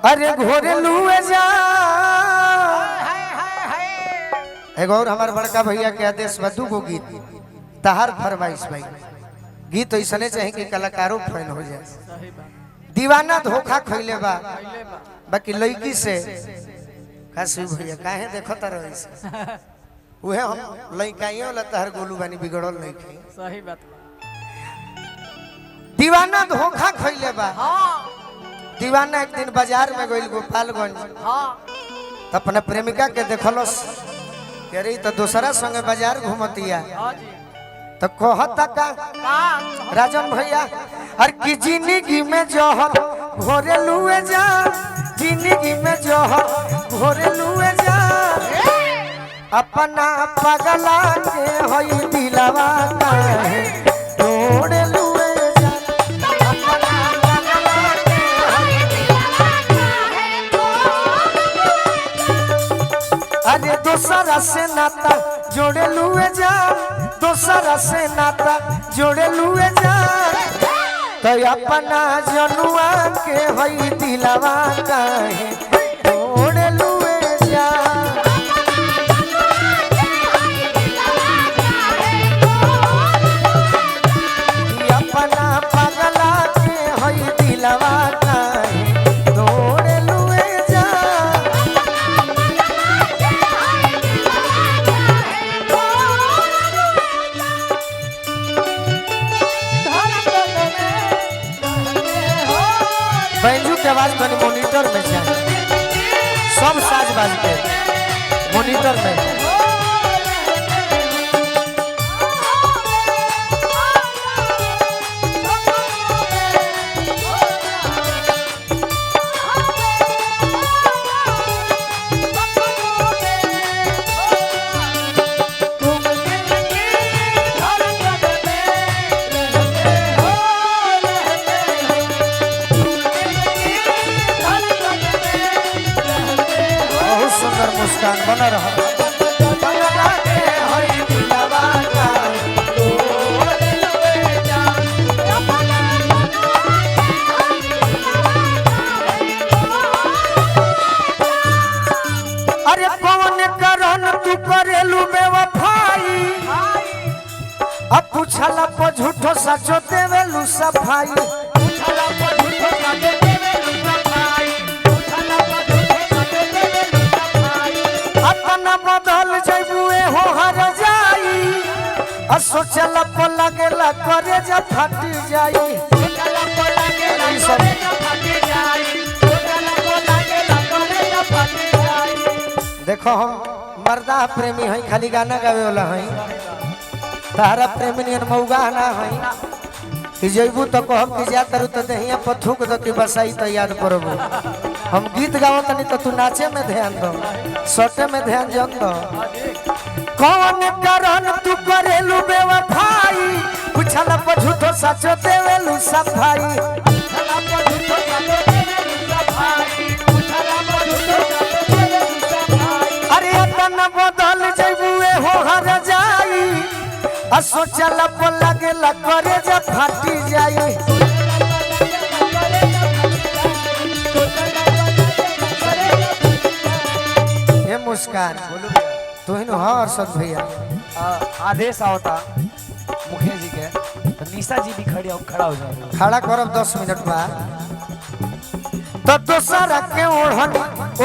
अरे घोरे लुए जा एगो और हमार बड़का भैया के आदेश बदू को गीत तहार फरमाइश भाई गीत ऐसने चाहे कि कलाकारों फैन हो जाए। दीवाना धोखा खैले बा बाकी लड़की से काशी भैया काहे देखत रहे उहे हम लइकाइयो ला तहर गोलू बानी बिगड़ल नहीं खे। सही बात दीवाना धोखा खैले बा। हां दीवाना एक दिन बाजार में गइल गोपालगंज। हां तो अपने प्रेमिका के देखलस कह रही तो दूसरा संगे बाजार घूमतिया। हां जी तो कहता का राजन भैया हर की जिंदगी में जोहर घोरे लुए जा जिंदगी में जोहर घोरे लुए जा अपना पगला के होई दिलवा काहे तोड़े लुए जा अपना पगला के होई दिलवा काहे तोड़े। अरे दूसरा से नाता जोड़े लुए जा दूसरा से नाता जोड़े लुए जा तो अपना जनुआ के होई दिलवा काहे तोड़े लुए जा अपना पगला के होई दिलवा काहे तोड़े लुए जा। बैंजू के आवाज बनी मॉनिटर में चाहिए सब साज बाज के मॉनिटर में। मुस्कान बना रहा अरे कौन करन तू करेलू बेवफाई अब पूछला पर झूठो सचो देवेलू सफाई पूछला पर झूठो सचो देवेलू सफाई पूछला पर झूठो सचो देवेलू सफाई अपना बदल जइबुए हो हर जाई आ सोचला पर लगेला करे जा फट जाई सोचला पर लगेला करे जा फट जाई सोचला पर लगेला करे जा फट जाई। देखो हम मर्दा प्रेमी हई खाली गाना गावे वाला हई तारा प्रेमी नियन मौगा ना हई कि जइबू तो कहब कि जा तरु तो दहिया पर थूक द कि बसाई तो याद करबो। हम गीत गावत नहीं तो तू नाचे में ध्यान दो सोटे में ध्यान जन दो। कौन करन तू करेलू बेवफाई पूछला पर झूठो सचो देवेलू सफाई पूछला पर झूठो सचो देवेलू सफाई पूछला पर झूठो सचो देवेलू सफाई। अरे अपन बदल जइबुए हो हर जाई आ सोचला पर लगेला करे जा फाटी जाई ये मुस्कान तू ही हाँ अर्षद भैया आदेश आवता मुखिया जी के तो निशा जी भी खड़ा हो जाए खड़ा करब 10 मिनट बाद तो दोसरा के ओढ़न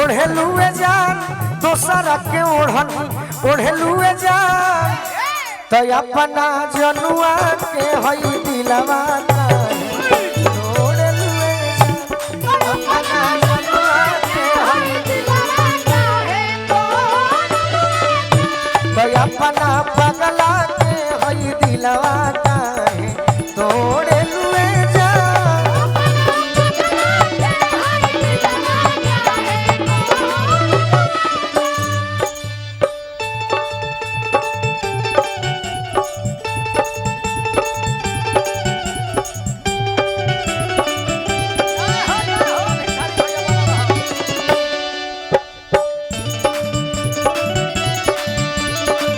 ओढ़े लुए जान दोसरा के ओढ़न ओढ़े लुए जान तो अपना जनुआ के होई दिलवा काहे तोड़े लुए जान अपना जनुआ के होई दिलवा काहे तो अपना पगला के होई दिलवा काहे तोड़े लुए जान।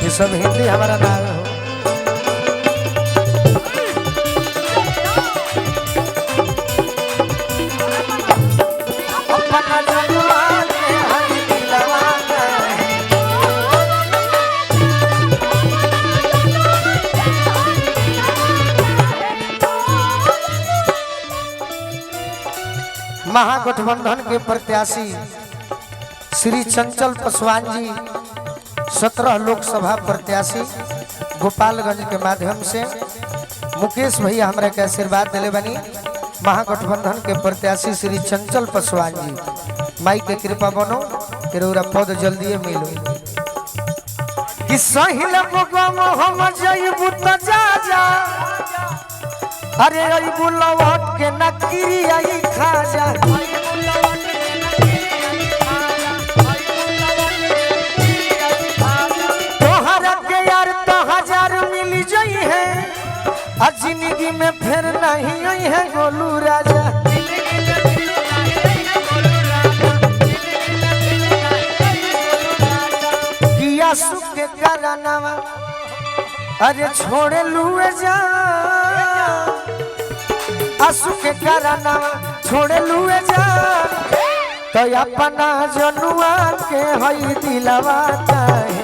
ये सब हिंदी हमारा नाम हो अपना महागठबंधन के प्रत्याशी श्री चंचल पासवान जी 17 लोकसभा प्रत्याशी गोपालगंज के माध्यम से मुकेश भैया हमरा के आशीर्वाद दिले बनी। महागठबंधन के प्रत्याशी श्री चंचल पासवान जी माई के कृपा बनो तेरा पद जल्दी मिलो कि सहिल हम जइबू त जा जा अरे अइबू लौट के नकरी आई खा जा तोहरा के यार तो 1000 मिल जई है आ जिंदगी में फिर नहीं आई है गोलू राजा। किया सुख के करानावा अरे छोड़े लुए जा आंसू के करानावा छोड़े लुए जा तो अपना जनुआ के हई दिलवा काहे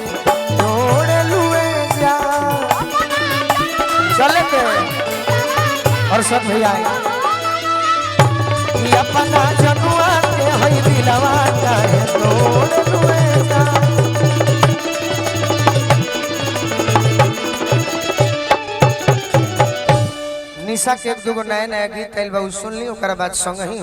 छोड़े लुए जा। चले के और सब भैया कि अपना जनुआ के हई दिलवा काहे छोड़े लुए जा। निशा के एक दूगो नया नया गीत आइल बा सुन ली ओकरा बाद संग ही